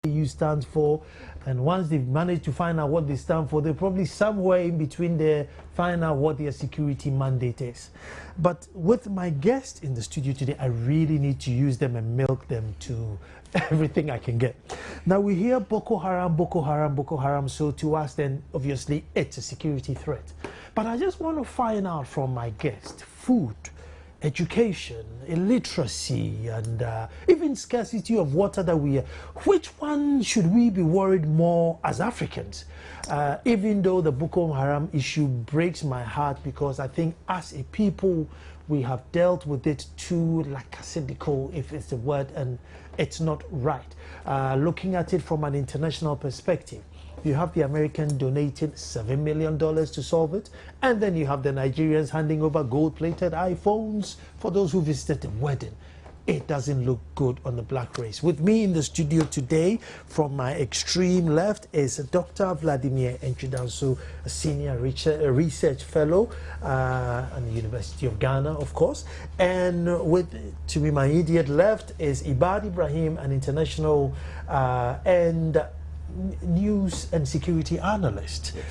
AU stands for, and once they've managed to find out what they stand for, they're probably somewhere in between there find out what their security mandate is. But with my guest in the studio today, I really need to use them and milk them to everything I can get. Now we hear Boko Haram, Boko Haram, Boko Haram, so to us then obviously it's a security threat. But I just want to find out from my guest, food, education, illiteracy, and even scarcity of water that we have. Which one should we be worried more as Africans? Even though the Boko Haram issue breaks my heart, because I think as a people we have dealt with it too lackadaisical, if it's the word, and it's not right. Looking at it from an international perspective, you have the American donating $7 million to solve it, and then you have the Nigerians handing over gold-plated iPhones for those who visited the wedding. It doesn't look good on the black race. With me in the studio today, from my extreme left, is Dr. Vladimir Antwi-Danso, a senior research fellow at the University of Ghana, of course. And to me, my immediate left is Ibad Ibrahim, an international and news and security analyst. Yes.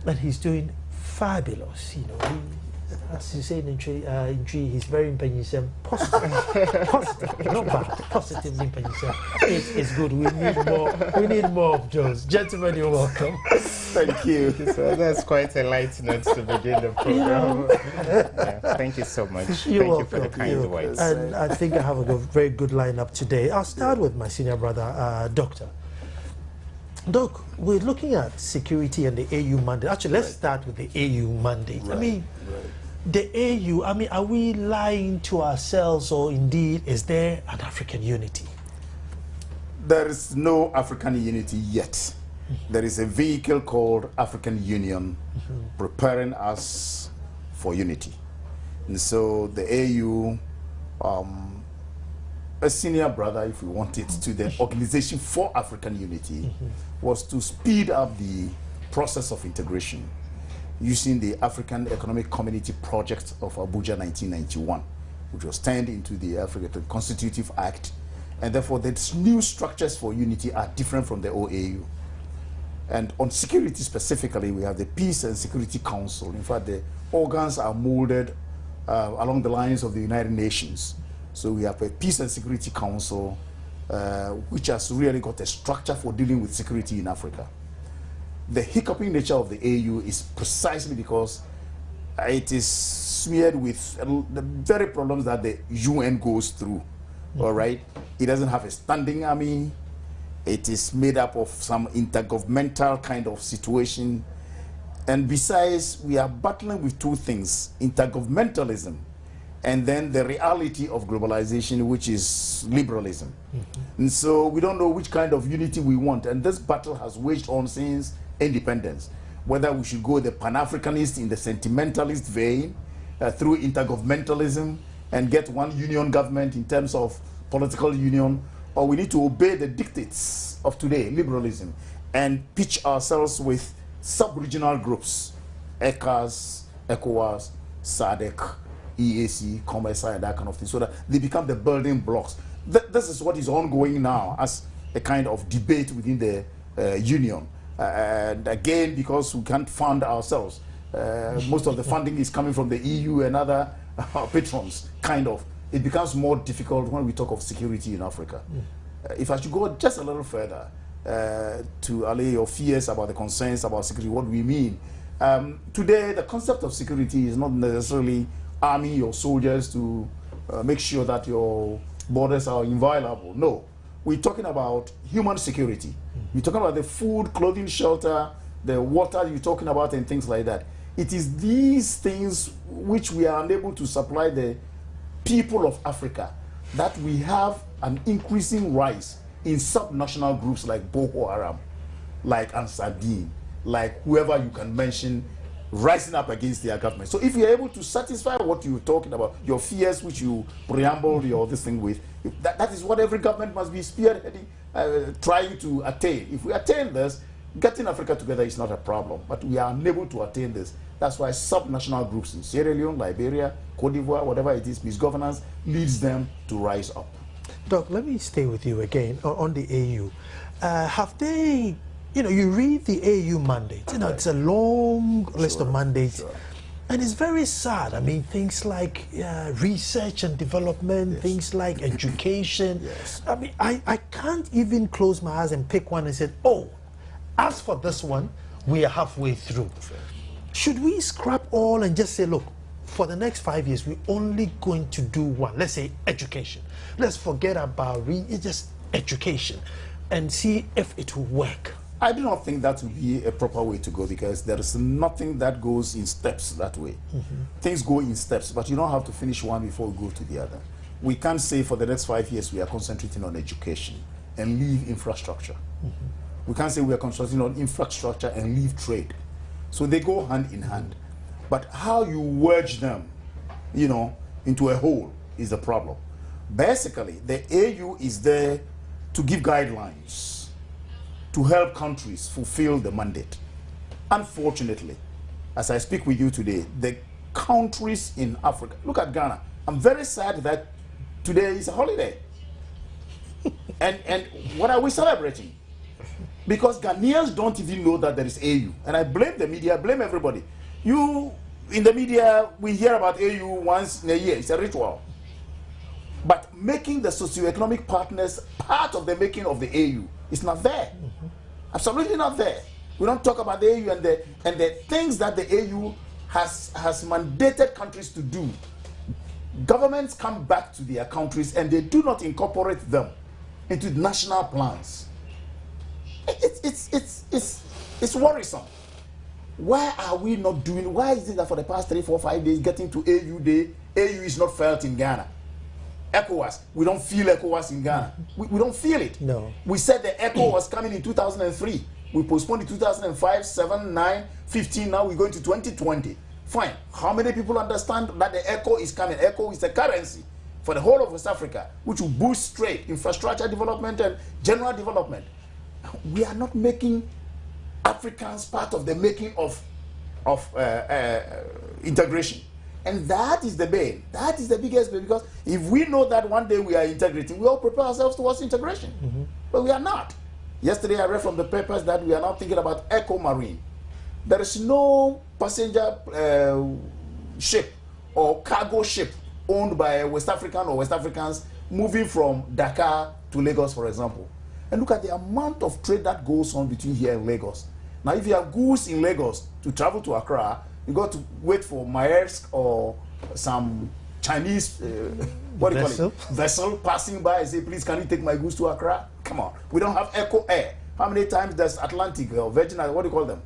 And he's doing fabulous, you know. As you say in Tree, he's very impenyisem, positive, not bad, positively impenyisem. It's good. We need more of those. Gentlemen, you're welcome. Thank you. So that's quite a light note to begin the program. Yeah, thank you so much. Thank you for the kind words. And I think I have a very good lineup today. I'll start with my senior brother, Doctor. Doc, we're looking at security and the AU mandate. Actually, let's start with the AU mandate. Right. I mean, the AU, I mean, are we lying to ourselves, or indeed is there an African unity? There is no African unity yet. There is a vehicle called African Union preparing us for unity. And so the AU, a senior brother, if we want it, to the Organization for African Unity, was to speed up the process of integration using the African Economic Community Project of Abuja 1991, which was turned into the African Constitutive Act. And therefore, the new structures for unity are different from the OAU. And on security specifically, we have the Peace and Security Council. In fact, the organs are molded along the lines of the United Nations. So we have a Peace and Security Council, which has really got a structure for dealing with security in Africa. The hiccuping nature of the AU is precisely because it is smeared with the very problems that the UN goes through. All right, it doesn't have a standing army. It is made up of some intergovernmental kind of situation. And besides, we are battling with two things: intergovernmentalism, and then the reality of globalization, which is liberalism. And so we don't know which kind of unity we want. And this battle has waged on since independence, whether we should go the Pan-Africanist in the sentimentalist vein through intergovernmentalism and get one union government in terms of political union, or we need to obey the dictates of today, liberalism, and pitch ourselves with sub-regional groups, ECAS, ECOWAS, SADC, EAC, COMESA, and that kind of thing, so that they become the building blocks. This is what is ongoing now as a kind of debate within the union. And again, because we can't fund ourselves, most of the funding is coming from the EU and other patrons, kind of. It becomes more difficult when we talk of security in Africa. If I should go just a little further to allay your fears about the concerns about security, what do we mean? Today, the concept of security is not necessarily arming your soldiers to make sure that your borders are inviolable. No, we're talking about human security. We're talking about the food, clothing, shelter, the water you're talking about, and things like that. It is these things which we are unable to supply the people of Africa that we have an increasing rise in subnational groups like Boko Haram, like Ansar Dine, like whoever you can mention, rising up against their government. So if you're able to satisfy what you're talking about, your fears which you preamble your this thing with, that is what every government must be spearheading, trying to attain. If we attain this, getting Africa together is not a problem, but we are unable to attain this. That's why subnational groups in Sierra Leone, Liberia, Cote d'Ivoire, whatever it is, misgovernance leads them to rise up. Doc, let me stay with you again on the AU. Have they, you read the AU mandate, it's a long list of mandates. And it's very sad. I mean, things like research and development, things like education. I mean, I can't even close my eyes and pick one and say, oh, as for this one, we are halfway through. Should we scrap all and just say, look, for the next 5 years, we're only going to do one. Let's say education. Let's forget about just education and see if it will work. I do not think that would be a proper way to go, because there is nothing that goes in steps that way. Things go in steps, but you don't have to finish one before you go to the other. We can't say for the next 5 years we are concentrating on education and leave infrastructure. We can't say we are concentrating on infrastructure and leave trade. So they go hand in hand. But how you wedge them, into a whole is the problem. Basically, the AU is there to give guidelines to help countries fulfill the mandate. Unfortunately, as I speak with you today, the countries in Africa, look at Ghana. I'm very sad that today is a holiday. and what are we celebrating? Because Ghanaians don't even know that there is AU. And I blame the media, I blame everybody. You, in the media, we hear about AU once in a year. It's a ritual. But making the socioeconomic partners part of the making of the AU is not there. Absolutely not there. We don't talk about the AU and the things that the AU has mandated countries to do. Governments come back to their countries and they do not incorporate them into national plans. It's worrisome. Why are we not doing? Why is it that for the past 3, 4, 5 days, getting to AU Day, AU is not felt in Ghana? ECOWAS, we don't feel ECOWAS in Ghana. We don't feel it. No. We said the ECO was coming in 2003. We postponed it 2005, 7, 9, 15. Now we're going to 2020. Fine. How many people understand that the ECO is coming? ECO is a currency for the whole of West Africa, which will boost trade, infrastructure development, and general development. We are not making Africans part of the making of integration. And that is the bane. That is the biggest bane, because if we know that one day we are integrating, we all prepare ourselves towards integration. But we are not. Yesterday I read from the papers that we are now thinking about Eco Marine. There is no passenger ship or cargo ship owned by a West African or West Africans moving from Dakar to Lagos, for example. And look at the amount of trade that goes on between here and Lagos. Now, if you have goods in Lagos to travel to Accra, you got to wait for Maersk or some Chinese vessel passing by and say, please, can you take my goods to Accra? Come on. We don't have Eco Air. How many times does Atlantic or Virgin, what do you call them?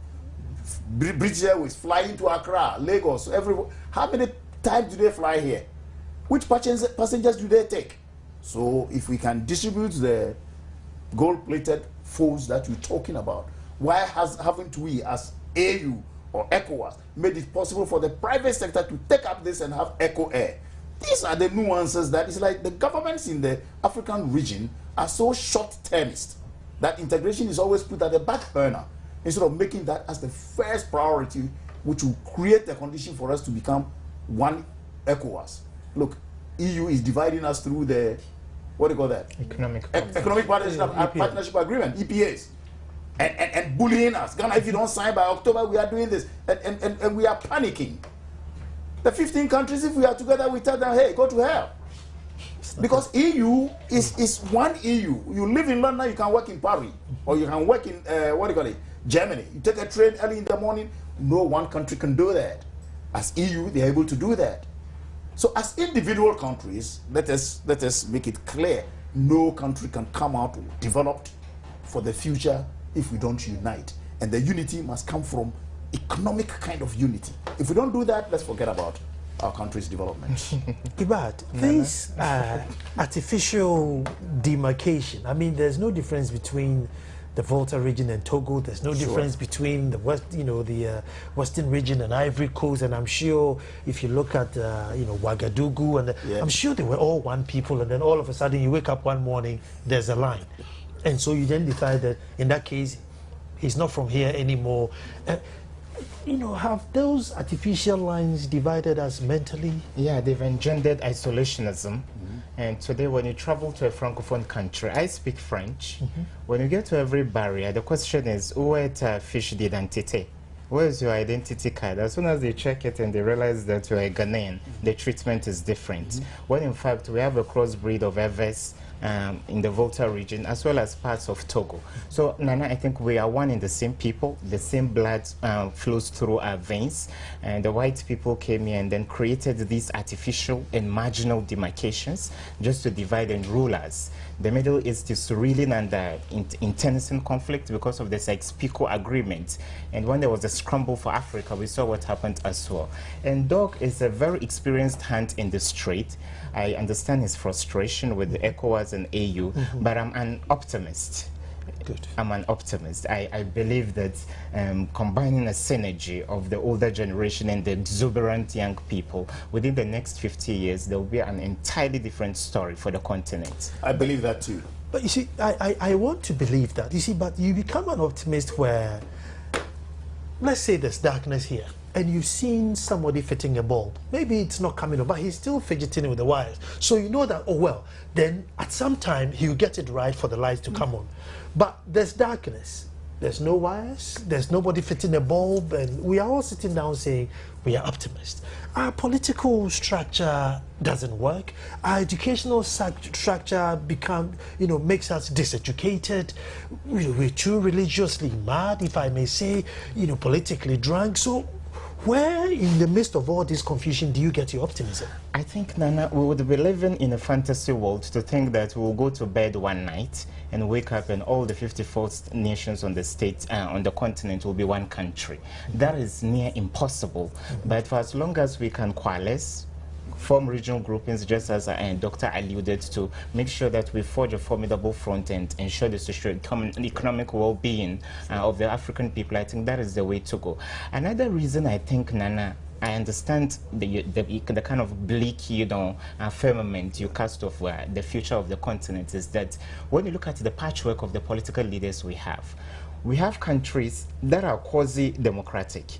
British Airways flying to Accra, Lagos, how many times do they fly here? Which passengers do they take? So if we can distribute the gold-plated phones that we're talking about, why haven't we, as AU or ECOWAS, made it possible for the private sector to take up this and have Eco Air? These are the nuances that it's like the governments in the African region are so short-termist that integration is always put at the back burner instead of making that as the first priority, which will create the condition for us to become one ECOWAS. Look, EU is dividing us through the, what do you call that? Economic Partnership Agreement, EPAs. And bullying us. Ghana, if you don't sign by October, we are doing this. And we are panicking. The 15 countries, if we are together, we tell them, hey, go to hell. Because EU is one EU. You live in London, you can work in Paris. Or you can work in, Germany. You take a train early in the morning. No one country can do that. As EU, they are able to do that. So as individual countries, let us make it clear, no country can come out developed for the future if we don't unite. And the unity must come from economic kind of unity. If we don't do that, let's forget about our country's development. Ibad, this artificial demarcation, I mean, there's no difference between the Volta region and Togo. There's no difference between the West, the Western region and Ivory Coast. And I'm sure if you look at, Ouagadougou, and I'm sure they were all one people. And then all of a sudden you wake up one morning, there's a line. And so you then decide that in that case, he's not from here anymore. Have those artificial lines divided us mentally? Yeah, they've engendered isolationism. And today, when you travel to a Francophone country, I speak French. When you get to every barrier, the question is, où est ta fiche d'identité? Where is your identity card? As soon as they check it and they realize that you're a Ghanaian, the treatment is different. When in fact, we have a crossbreed of Eves in the Volta region, as well as parts of Togo. So, Nana, I think we are one in the same people. The same blood flows through our veins. And the white people came here and then created these artificial and marginal demarcations just to divide and rule us. The Middle East is reeling under internecine conflict because of the Sykes-Picot agreement. And when there was a scramble for Africa, we saw what happened as well. And Doc is a very experienced hand in the Strait. I understand his frustration with the ECOWAS and AU, but I'm an optimist. Good. I'm an optimist. I believe that combining a synergy of the older generation and the exuberant young people, within the next 50 years, there will be an entirely different story for the continent. I believe that too. But you see, I want to believe that. You see, but you become an optimist where, let's say there's darkness here, and you've seen somebody fitting a bulb. Maybe it's not coming up, but he's still fidgeting with the wires. So you know that, oh well, then at some time he'll get it right for the lights to come on. But there's darkness. There's no wires, there's nobody fitting a bulb, and we are all sitting down saying we are optimists. Our political structure doesn't work. Our educational structure makes us diseducated. We're too religiously mad, if I may say, politically drunk. So where in the midst of all this confusion do you get your optimism? I think, Nana, we would be living in a fantasy world to think that we'll go to bed one night and wake up and all the 54 nations on the continent will be one country. That is near impossible. But for as long as we can coalesce, form regional groupings, just as Dr. alluded to, make sure that we forge a formidable front and ensure the socio-economic well-being of the African people, I think that is the way to go. Another reason I think, Nana, I understand the kind of bleak, firmament you cast of the future of the continent is that when you look at the patchwork of the political leaders we have countries that are quasi-democratic.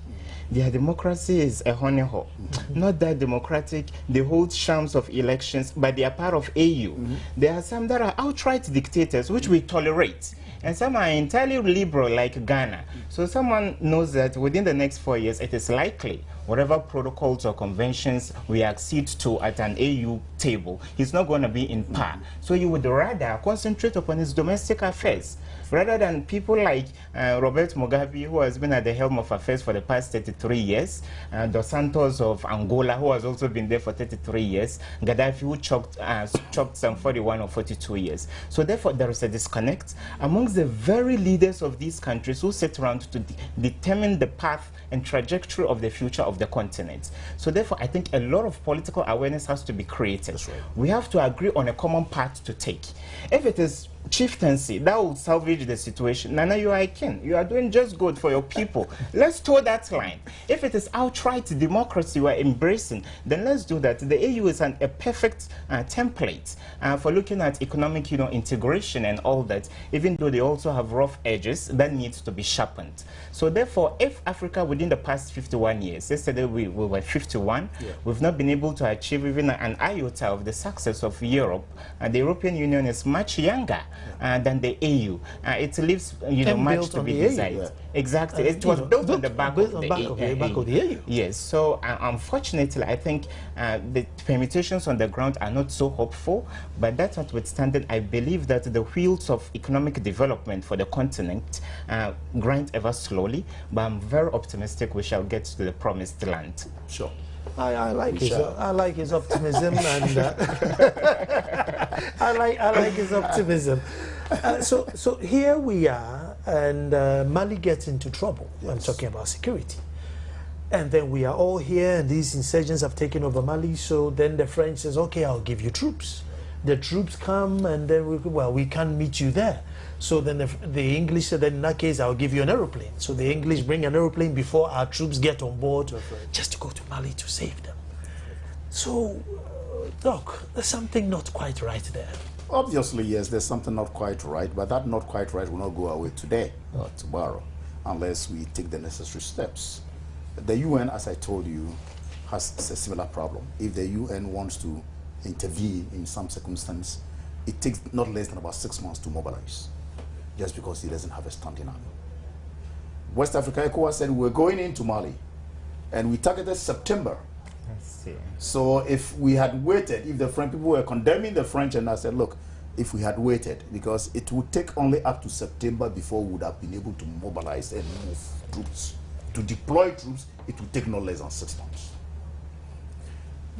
Their democracy is a honey hole. Not that democratic, they hold shams of elections, but they are part of AU. There are some that are outright dictators, which we tolerate. And some are entirely liberal, like Ghana. So someone knows that within the next 4 years, it is likely whatever protocols or conventions we accede to at an AU table, he's not going to be in power. So you would rather concentrate upon his domestic affairs, rather than people like Robert Mugabe, who has been at the helm of affairs for the past 33 years, Dos Santos of Angola, who has also been there for 33 years, Gaddafi, who chopped some 41 or 42 years. So therefore, there is a disconnect amongst the very leaders of these countries who sit around to determine the path and trajectory of the future of the continent. So therefore, I think a lot of political awareness has to be created. Right. We have to agree on a common path to take. If it is chieftaincy, that will salvage the situation. Nana, you are a king. You are doing just good for your people. Let's toe that line. If it is outright democracy you are embracing, then let's do that. The AU is a perfect template for looking at economic integration and all that, even though they also have rough edges that needs to be sharpened. So therefore, if Africa within the past 51 years, yesterday we were 51, we've not been able to achieve even an iota of the success of Europe, and the European Union is much younger than the AU. It leaves much to be desired. Exactly. It was built on the back of the AU. Yes. So unfortunately, I think the permutations on the ground are not so hopeful. But that notwithstanding, I believe that the wheels of economic development for the continent grind ever slowly. But I'm very optimistic we shall get to the promised land. Sure. I like his optimism, and I like his optimism. So here we are, and Mali gets into trouble. Yes. I'm talking about security, and then we are all here, and these insurgents have taken over Mali. So then the French says, "Okay, I'll give you troops." The troops come, and then we can't meet you there. So then the English said, then in that case, I'll give you an aeroplane. So the English bring an aeroplane before our troops get on board, just to go to Mali to save them. So, Doc, there's something not quite right there. Obviously, yes, there's something not quite right, but that not quite right will not go away today or tomorrow unless we take the necessary steps. The UN, as I told you, has a similar problem. If the UN wants to intervene in some circumstance, it takes not less than about 6 months to mobilize, just because he doesn't have a standing army. West Africa, ECOWAS said we're going into Mali, and we targeted September. I see. So if we had waited, if the French people were condemning the French, and I said, look, if we had waited, because it would take only up to September before we would have been able to mobilize and move troops. To deploy troops, it would take no less than 6 months.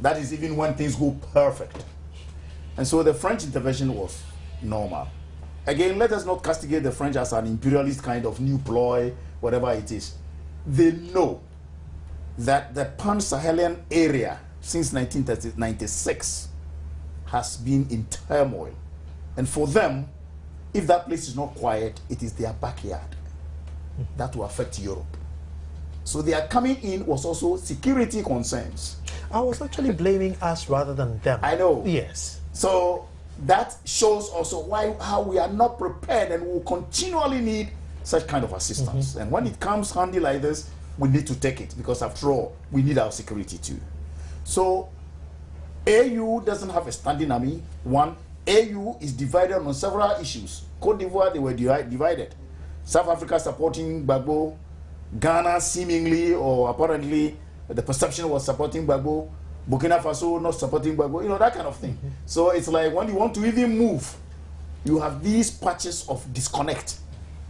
That is even when things go perfect. And so the French intervention was normal. Again, let us not castigate the French as an imperialist kind of new ploy, whatever it is. They know that the Pan-Sahelian area since 1996 has been in turmoil. And for them, if that place is not quiet, it is their backyard. That will affect Europe. So their coming in was also security concerns. I was actually blaming us rather than them. I know. Yes. So that shows also how we are not prepared, and will continually need such kind of assistance. And when it comes handy like this, we need to take it, because after all, we need our security too. So AU doesn't have a standing army. One, AU is divided on several issues. Cote d'Ivoire, they were divided. South Africa supporting Gbagbo, Ghana seemingly or apparently the perception was supporting Gbagbo, Burkina Faso not supporting Gbagbo, you know, that kind of thing. So it's like when you want to even move, you have these patches of disconnect,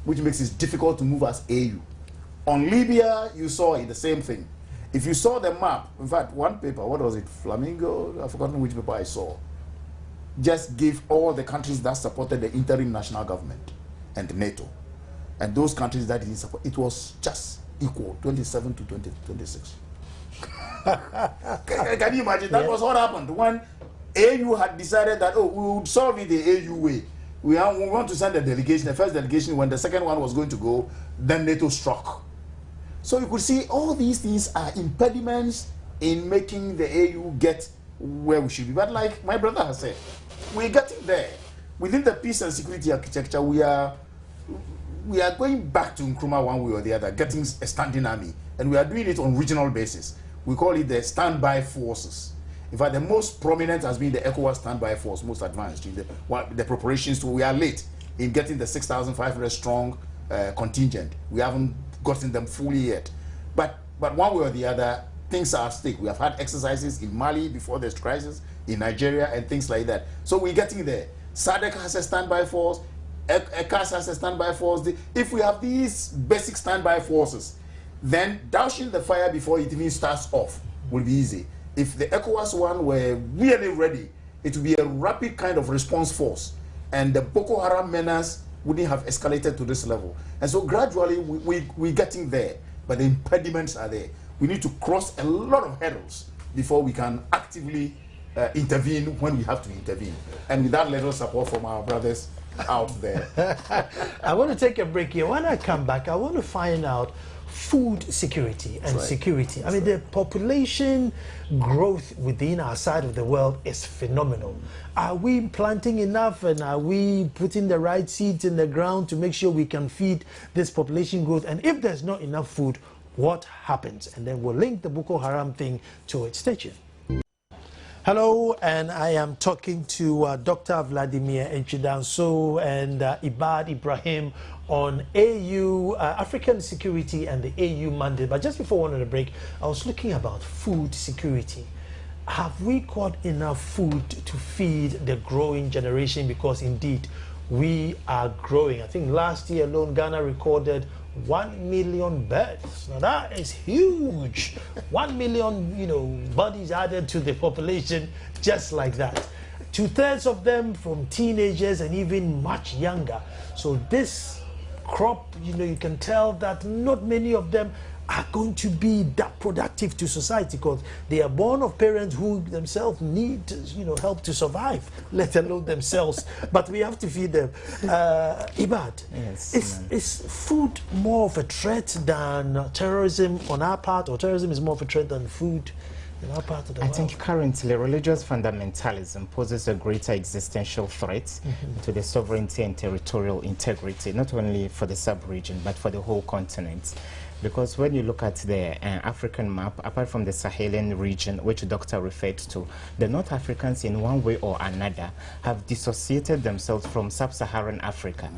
which makes it difficult to move as AU. On Libya, you saw it, the same thing. If you saw the map, in fact, one paper, what was it, Flamingo, I've forgotten which paper I saw, just gave all the countries that supported the interim national government and NATO. And those countries that didn't support, it was just equal, 27 to 26. Can you imagine? That was what happened when AU had decided that, oh, we would solve it the AU way. We want to send a delegation, the first delegation, when the second one was going to go, then NATO struck. So you could see all these things are impediments in making the AU get where we should be. But like my brother has said, we're getting there. Within the peace and security architecture, we are going back to Nkrumah one way or the other, getting a standing army. And we are doing it on regional basis. We call it the standby forces. In fact, the most prominent has been the ECOWAS standby force, most advanced. The preparations to, we are late in getting the 6,500 strong contingent. We haven't gotten them fully yet. But one way or the other, things are at stake. We have had exercises in Mali before this crisis, in Nigeria, and things like that. So we're getting there. SADC has a standby force. ECAS has a standby force. If we have these basic standby forces, then dousing the fire before it even starts off will be easy. If the ECOWAS one were really ready, it would be a rapid kind of response force, and the Boko Haram menace wouldn't have escalated to this level. And so gradually we're getting there, but the impediments are there. We need to cross a lot of hurdles before we can actively intervene when we have to intervene. And with that little support from our brothers out there. I want to take a break here. When I come back, I want to find out food security and security. I mean, the population growth within our side of the world is phenomenal. Are we planting enough, and are we putting the right seeds in the ground to make sure we can feed this population growth? And if there's not enough food, what happens? And then we'll link the Boko Haram thing to it. Stay tuned. Hello, and I am talking to Dr. Vladimir Nchidanso and Ibad Ibrahim on AU, African security and the AU mandate. But just before we went on the break, I was looking about food security. Have we got enough food to feed the growing generation? Because indeed, we are growing. I think last year alone, Ghana recorded 1 million births. Now that is huge. 1 million, bodies added to the population just like that. 2/3 of them from teenagers and even much younger. So this crop, you can tell that not many of them are going to be that productive to society, because they are born of parents who themselves need, help to survive, let alone themselves. But we have to feed them. Ibad, yes, is food more of a threat than terrorism on our part, or terrorism is more of a threat than food in our part of the world? I think currently religious fundamentalism poses a greater existential threat to the sovereignty and territorial integrity, not only for the sub-region, but for the whole continent. Because when you look at the African map, apart from the Sahelian region, which the doctor referred to, the North Africans in one way or another have dissociated themselves from sub-Saharan Africa.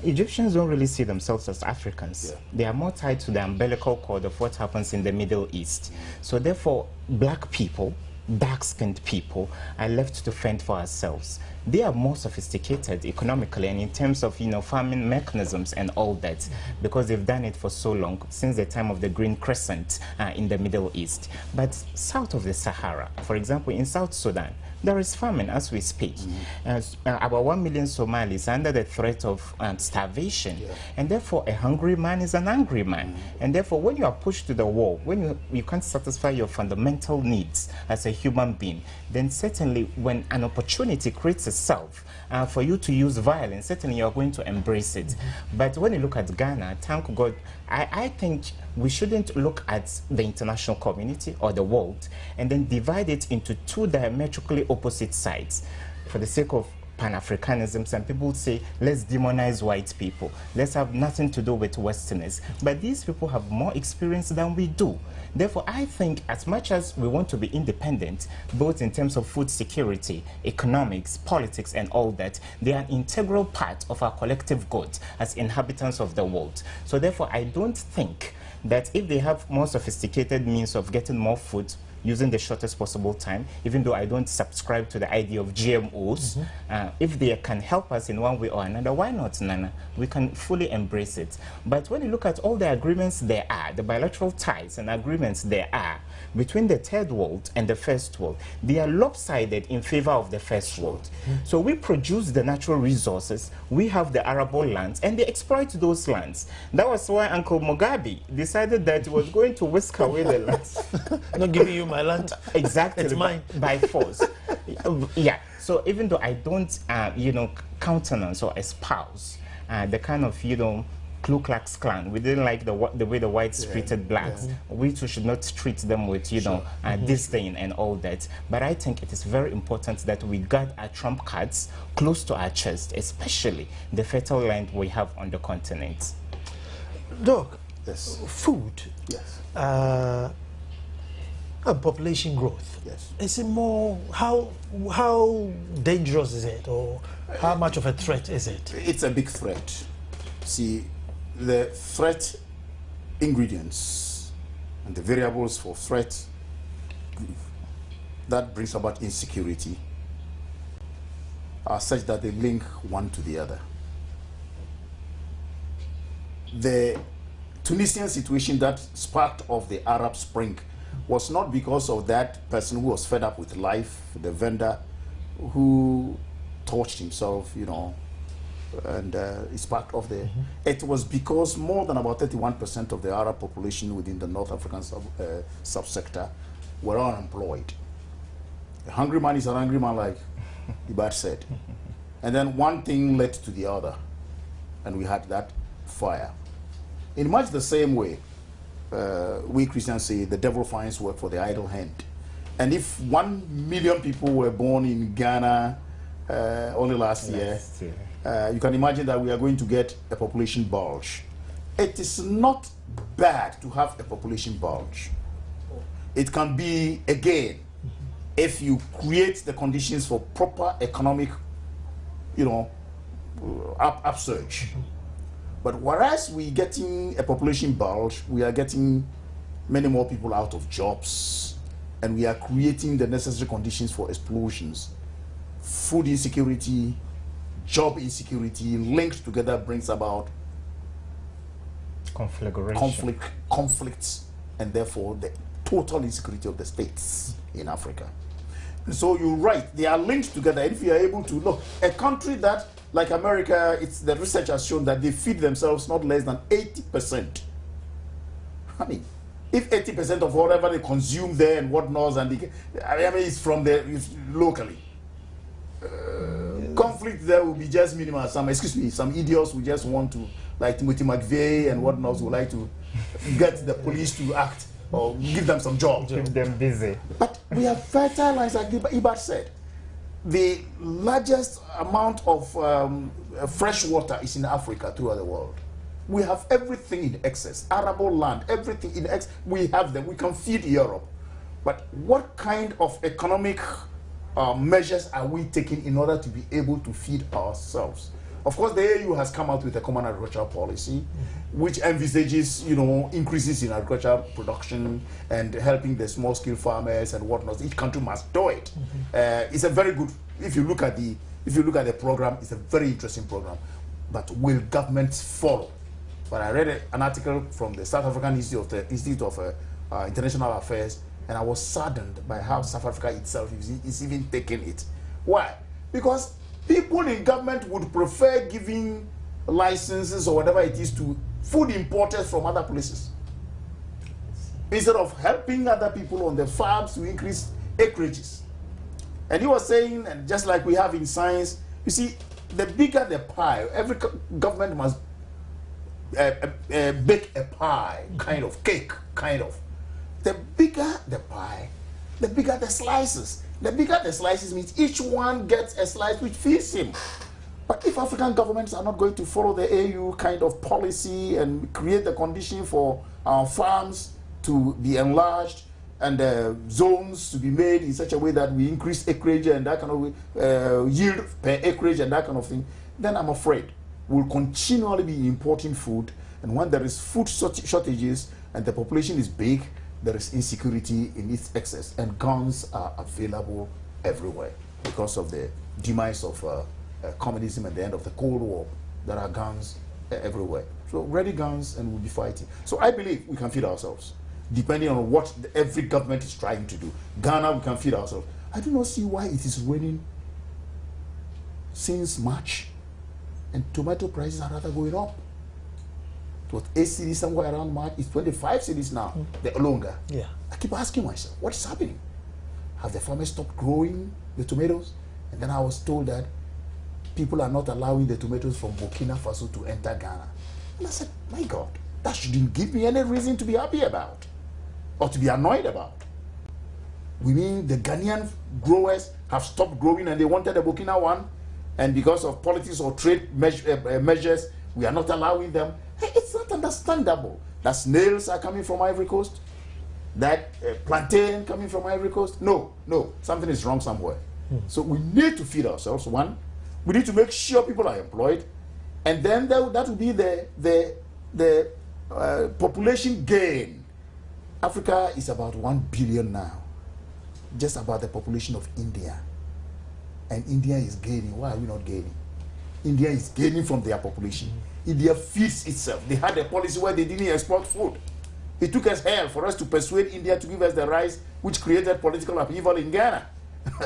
Egyptians don't really see themselves as Africans. They are more tied to the umbilical cord of what happens in the Middle East. So therefore, black people, dark-skinned people are left to fend for ourselves. They are more sophisticated economically and in terms of, farming mechanisms and all that, because they've done it for so long, since the time of the Green Crescent in the Middle East. But south of the Sahara, for example, in South Sudan, there is famine as we speak. About 1 million Somalis are under the threat of starvation. And therefore, a hungry man is an angry man. And therefore, when you are pushed to the wall, when you can't satisfy your fundamental needs as a human being, then certainly when an opportunity creates itself for you to use violence, certainly you are going to embrace it. But when you look at Ghana, thank God, I think we shouldn't look at the international community or the world and then divide it into two diametrically opposite sides. For the sake of Pan-Africanism, some people say, let's demonize white people. Let's have nothing to do with Westerners. But these people have more experience than we do. Therefore, I think as much as we want to be independent, both in terms of food security, economics, politics, and all that, they are an integral part of our collective good as inhabitants of the world. So therefore, I don't think that if they have more sophisticated means of getting more food, using the shortest possible time, even though I don't subscribe to the idea of GMOs. If they can help us in one way or another, why not, Nana? We can fully embrace it. But when you look at all the agreements there are, the bilateral ties and agreements there are between the third world and the first world, they are lopsided in favor of the first world. So we produce the natural resources, we have the arable lands, and they exploit those lands. That was why Uncle Mugabe decided that he was going to whisk away the lands. Not giving you my land. Exactly. It's mine. By force. Yeah. So even though I don't, countenance or espouse the kind of, Ku Klux Klan, we didn't like the way the whites treated blacks. We too should not treat them with, disdain and all that. But I think it is very important that we guard our trump cards close to our chest, especially the fertile land we have on the continent. Doc, Yes. food. Yes. Population growth. Yes. Is it more, how dangerous is it, or how much of a threat is it? It's a big threat. See, the threat ingredients and the variables for threat that brings about insecurity are such that they link one to the other. The Tunisian situation that sparked off the Arab Spring was not because of that person who was fed up with life, the vendor who torched himself, and it's part of the. It was because more than about 31% of the Arab population within the North African subsector were unemployed. A hungry man is an angry man, like Ibad said. And then one thing led to the other, and we had that fire. In much the same way, we Christians say the devil finds work for the idle hand. And if 1 million people were born in Ghana only last year, you can imagine that we are going to get a population bulge. It is not bad to have a population bulge. It can be, again, if you create the conditions for proper economic, upsurge. But whereas we're getting a population bulge, we are getting many more people out of jobs, and we are creating the necessary conditions for explosions. Food insecurity, job insecurity linked together brings about conflicts, and therefore the total insecurity of the states in Africa. And so you're right, they are linked together. If you are able to look, a country that, like America, the research has shown that they feed themselves not less than 80%. I mean, if 80% of whatever they consume there and whatnot, and it's from there locally. Conflict there will be just minimal. Some idiots who just want to, like Timothy McVeigh and whatnot, who like to get the police to act or give them some jobs. Keep them busy. But we have fertile lands, like Ibad said. The largest amount of fresh water is in Africa throughout the world. We have everything in excess. Arable land, everything in excess. We have them. We can feed Europe. But what kind of economic measures are we taking in order to be able to feed ourselves? Of course, the AU has come out with a common agricultural policy, which envisages, increases in agricultural production and helping the small-scale farmers and whatnot. Each country must do it. It's a very good. If you look at the program, it's a very interesting program. But will governments follow? But I read an article from the South African Institute of International Affairs, and I was saddened by how South Africa itself is even taking it. Why? Because people in government would prefer giving licenses or whatever it is to food importers from other places, instead of helping other people on the farms to increase acreages. And he was saying, and just like we have in science, you see, the bigger the pie, every government must bake a pie, kind of cake, kind of. The bigger the pie, the bigger the slices. The bigger the slices means each one gets a slice which feeds him. But if African governments are not going to follow the AU kind of policy and create the condition for our farms to be enlarged and zones to be made in such a way that we increase acreage and that kind of yield per acreage and that kind of thing, then I'm afraid we'll continually be importing food. And when there is food shortages and the population is big, there is insecurity in its excess, and guns are available everywhere because of the demise of communism and the end of the Cold War. There are guns everywhere. So ready guns, and we'll be fighting. So I believe we can feed ourselves, depending on what every government is trying to do. Ghana, we can feed ourselves. I do not see why it is raining since March, and tomato prices are rather going up. It was 8 cities somewhere around March. It's 25 cities now. They're longer. Yeah. I keep asking myself, what is happening? Have the farmers stopped growing the tomatoes? And then I was told that people are not allowing the tomatoes from Burkina Faso to enter Ghana. And I said, my God, that shouldn't give me any reason to be happy about or to be annoyed about. We mean the Ghanaian growers have stopped growing and they wanted the Burkina one, and because of politics or trade measures, we are not allowing them. It's not understandable that snails are coming from Ivory Coast, that plantain coming from Ivory Coast. No, something is wrong somewhere. So we need to feed ourselves. One, we need to make sure people are employed, and then that will be the population gain. Africa is about 1 billion now, just about the population of India, and India is gaining. Why are we not gaining? India is gaining from their population. India feeds itself. They had a policy where they didn't export food. It took us hell for us to persuade India to give us the rice, which created political upheaval in Ghana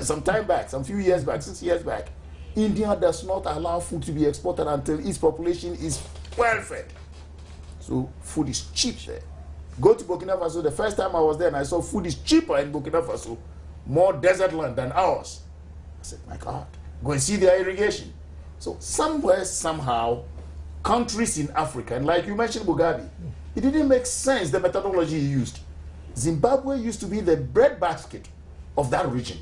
some time back, some few years back, 6 years back. India does not allow food to be exported until its population is well fed. So food is cheap there. Go to Burkina Faso. The first time I was there and I saw food is cheaper in Burkina Faso, more desert land than ours. I said, my God, go and see their irrigation. So somewhere, somehow, countries in Africa, and like you mentioned Mugabe, it didn't make sense the methodology he used. Zimbabwe used to be the breadbasket of that region,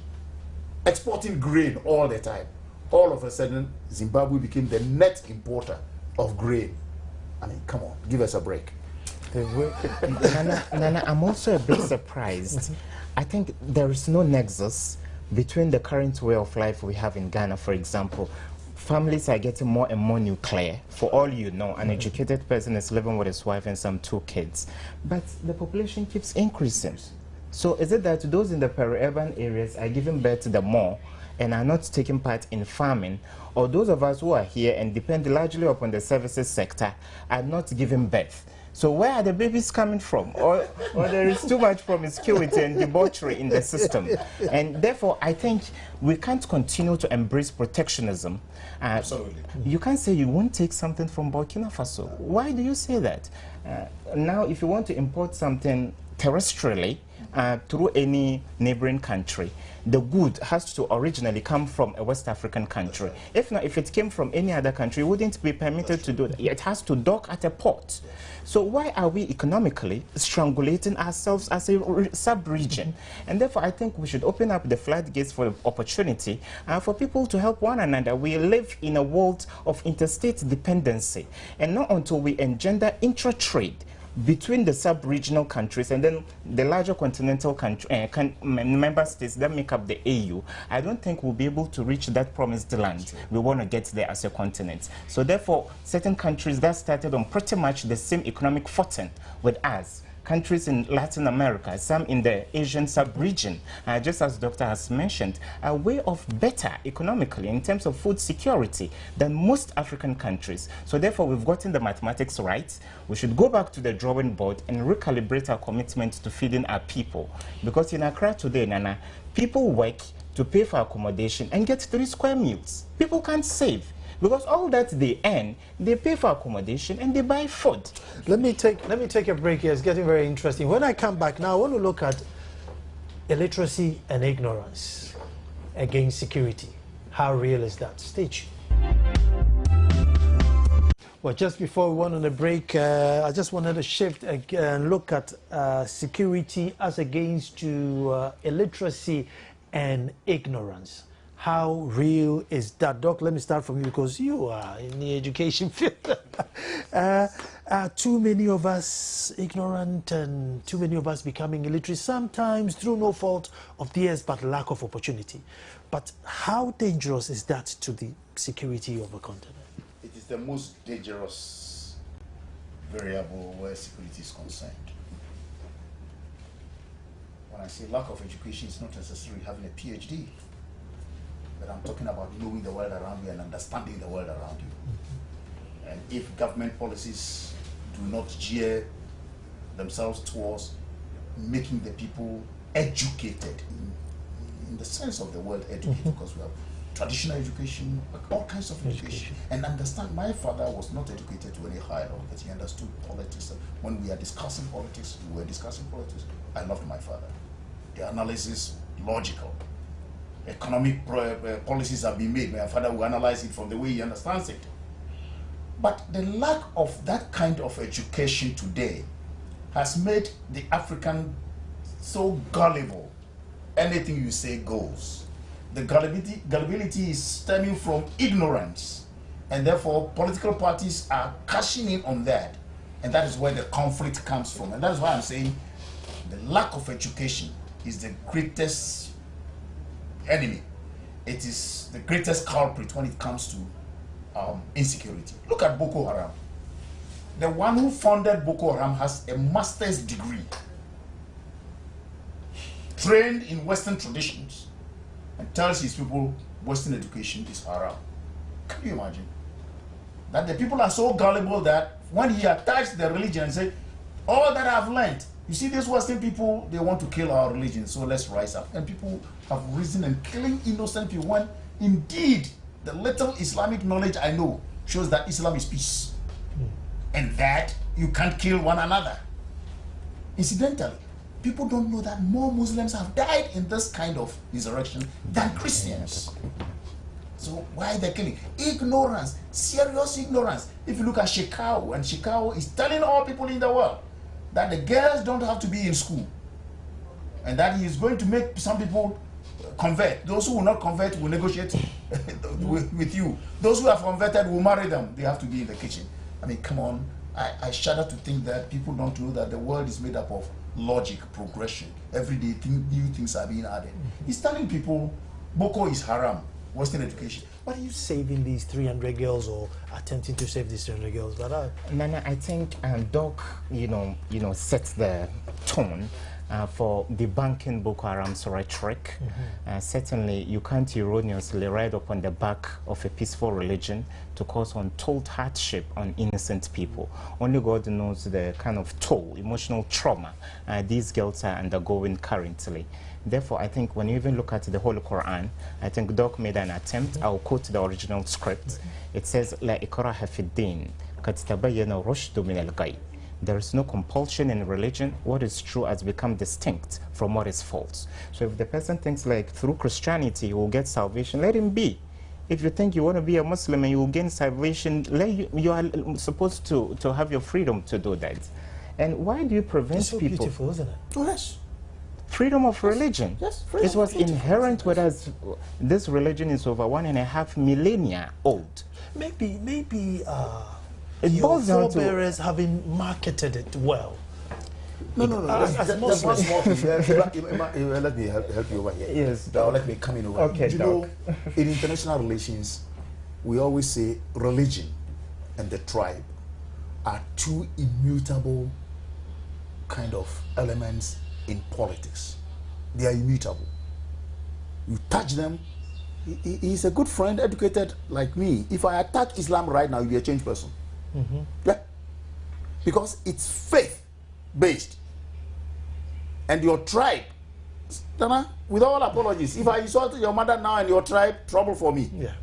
exporting grain all the time. All of a sudden, Zimbabwe became the net importer of grain. I mean, come on, give us a break. Nana, I'm also a bit surprised. I think there is no nexus between the current way of life we have in Ghana, for example. Families are getting more and more nuclear. For all you know, an educated person is living with his wife and some 2 kids. But the population keeps increasing. So is it that those in the peri-urban areas are giving birth to the more and are not taking part in farming, or those of us who are here and depend largely upon the services sector are not giving birth? So where are the babies coming from? Or there is too much promiscuity and debauchery in the system. And therefore, I think we can't continue to embrace protectionism. Absolutely. You can't say you won't take something from Burkina Faso. Why do you say that? Now, if you want to import something terrestrially, through any neighboring country, the good has to originally come from a West African country. If not, if it came from any other country, it wouldn't be permitted to do that. It has to dock at a port. So why are we economically strangulating ourselves as a sub-region? And therefore, I think we should open up the floodgates for opportunity for people to help one another. We live in a world of interstate dependency, and not until we engender intra-trade between the sub-regional countries and then the larger continental member states that make up the AU, I don't think we'll be able to reach that promised land. We want to get there as a continent. So therefore, certain countries that started on pretty much the same economic footing with us, countries in Latin America, some in the Asian sub-region, just as Doctor has mentioned, are way off better economically in terms of food security than most African countries. So therefore, we've gotten the mathematics right. We should go back to the drawing board and recalibrate our commitment to feeding our people. Because in Accra today, Nana, people work to pay for accommodation and get 3 square meals. People can't save. Because all that they earn, they pay for accommodation and they buy food. Let me take a break here. It's getting very interesting. When I come back now, I want to look at illiteracy and ignorance against security. How real is that? Stay tuned. Well, just before we went on the break, I just wanted to shift and look at security as against to illiteracy and ignorance. How real is that? Doc, let me start from you because you are in the education field. Too many of us ignorant and too many of us becoming illiterate, sometimes through no fault of theirs but lack of opportunity. But how dangerous is that to the security of a continent? It is the most dangerous variable where security is concerned. When I say lack of education, it's not necessarily having a PhD. But I'm talking about knowing the world around you and understanding the world around you. And if government policies do not gear themselves towards making the people educated, in the sense of the word educated, because we have traditional education, all kinds of education. And understand, my father was not educated to any higher level, but he understood politics. When we are discussing politics, I loved my father. The analysis, logical. Economic policies have been made. My father will analyze it from the way he understands it. But the lack of that kind of education today has made the African so gullible. Anything you say goes. The gullibility is stemming from ignorance, and therefore political parties are cashing in on that, and that is where the conflict comes from. And that is why I'm saying the lack of education is the greatest enemy. It is the greatest culprit when it comes to insecurity. Look at Boko Haram. The one who founded Boko Haram has a master's degree, trained in Western traditions, and tells his people Western education is haram. Can you imagine? That the people are so gullible that when he attacks the religion and say, all that I've learned, you see, these Western people, they want to kill our religion, so let's rise up. And people have risen and killing innocent people when indeed the little Islamic knowledge I know shows that Islam is peace. And that you can't kill one another. Incidentally, people don't know that more Muslims have died in this kind of insurrection than Christians. So why they're killing? Ignorance, serious ignorance. If you look at Shekau, and Shekau is telling all people in the world that the girls don't have to be in school, and that he is going to make some people convert. Those who will not convert will negotiate with you. Those who have converted will marry them. They have to be in the kitchen. I mean, come on. I shudder to think that people don't know that the world is made up of logic, progression. Every day new things are being added. He's telling people Boko is haram, Western education. But he's saving these 300 girls or attempting to save these 300 girls. But Nana, I think Doc, sets the tone for debunking Boko Haram's rhetoric. Certainly, you can't erroneously ride upon the back of a peaceful religion to cause untold hardship on innocent people. Only God knows the kind of toll, emotional trauma these girls are undergoing currently. Therefore, I think when you even look at the Holy Quran, I think Doc made an attempt. I'll quote the original script. It says, "La ikraha fi din, qad tabayyana rushdu min al-ghayy." There is no compulsion in religion. What is true has become distinct from what is false. So if the person thinks like through Christianity you will get salvation, let him be. If you think you want to be a Muslim and you will gain salvation, you are supposed to have your freedom to do that. And why do you prevent It's so people? beautiful, isn't it? Oh, yes. Freedom of religion. Yes, freedom It was of religion. inherent with us. This religion is over 1.5 millennia old. Maybe It your boils down to forebearers having marketed it well. No. As That's one Muslims. small thing. Let me help you over here. Yes, Now, Doc. let me come in over Okay, here. You know, in international relations, we always say religion and the tribe are two immutable kind of elements in politics. They are immutable. You touch them, he's a good friend, educated like me. If I attack Islam right now, you'll be a changed person. Yeah. Because it's faith-based. And your tribe, Dana, with all apologies, if I insult your mother now and your tribe, trouble for me. Yeah.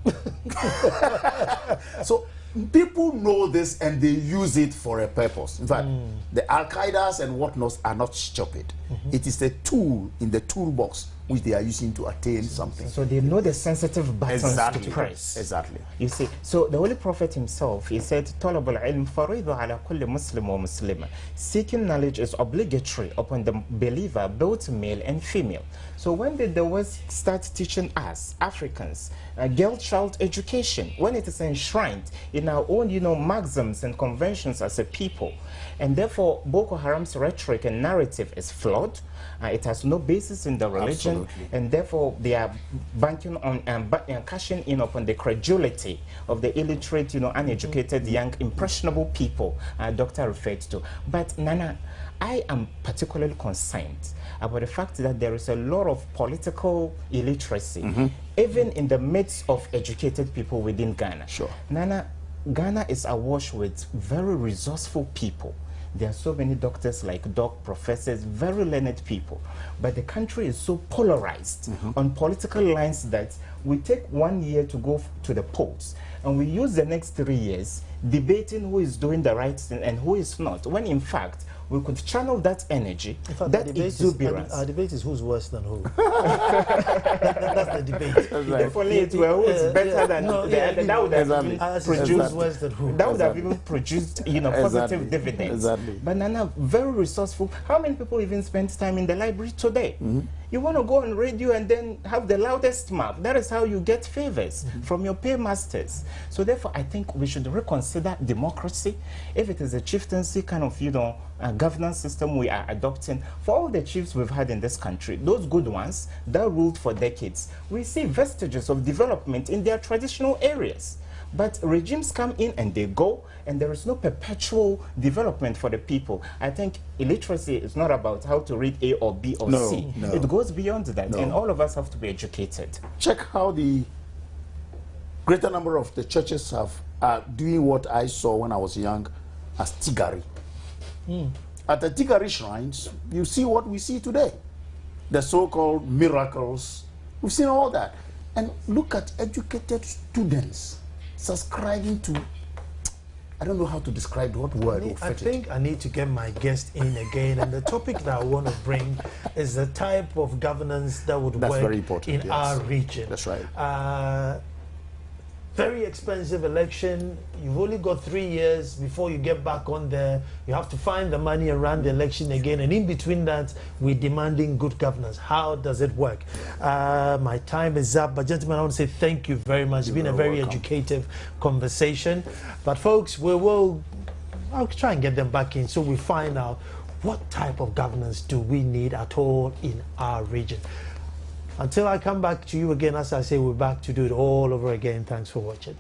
So people know this and they use it for a purpose. In fact, the Al-Qaedas and whatnot are not stupid. It is a tool in the toolbox which they are using to attain something. So they know the sensitive buttons to press. Exactly. You see, so the Holy Prophet himself, he said, طَلَبُ الْعِلْمِ فَرِيضٌ عَلَى كُلِّ مُسْلِمٍ وَمُسْلِمٍ. Seeking knowledge is obligatory upon the believer, both male and female. So when did the West start teaching us, Africans, girl-child education, when it is enshrined in our own, maxims and conventions as a people? And therefore, Boko Haram's rhetoric and narrative is flawed. It has no basis in the religion. Absolutely. And therefore, they are banking on and cashing in upon the credulity of the illiterate, uneducated, young, impressionable people Doctor referred to. But Nana, I am particularly concerned about the fact that there is a lot of political illiteracy, even in the midst of educated people within Ghana. Sure. Nana, Ghana is awash with very resourceful people. There are so many doctors like doc, professors, very learned people. But the country is so polarized on political lines that we take 1 year to go to the polls, and we use the next 3 years debating who is doing the right thing and who is not, when in fact we could channel that energy, In fact, that the debate exuberance. our debate is who's worse than who. That's the debate. If only it were who is better than the other, that would have even Who's produced worse than who. that would have even produced, positive dividends. Exactly. But Nana, very resourceful. How many people even spend time in the library today? You want to go on radio and then have the loudest mouth. That is how you get favors from your paymasters. So therefore, I think we should reconsider democracy. If it is a chieftaincy kind of, governance system we are adopting, for all the chiefs we've had in this country, those good ones that ruled for decades, we see vestiges of development in their traditional areas. But regimes come in and they go, and there is no perpetual development for the people. I think illiteracy is not about how to read A or B or C. No. It goes beyond that, and all of us have to be educated. Check how the greater number of the churches are doing what I saw when I was young as Tigari. At the Tigari shrines, you see what we see today. The so-called miracles. We've seen all that. And look at educated students subscribing to, I don't know how to describe what word will I fit it. think I need to get my guest in again, and the topic that I want to bring is the type of governance that would That's work very important, in yes. our region. That's right. Very expensive election. You've only got 3 years before you get back on there. You have to find the money and run the election again. And in between that, we're demanding good governance. How does it work? My time is up. But gentlemen, I want to say thank you very much. It's been a very educative conversation. But folks, I'll try and get them back in so we find out what type of governance do we need at all in our region. Until I come back to you again, as I say, we're back to do it all over again. Thanks for watching.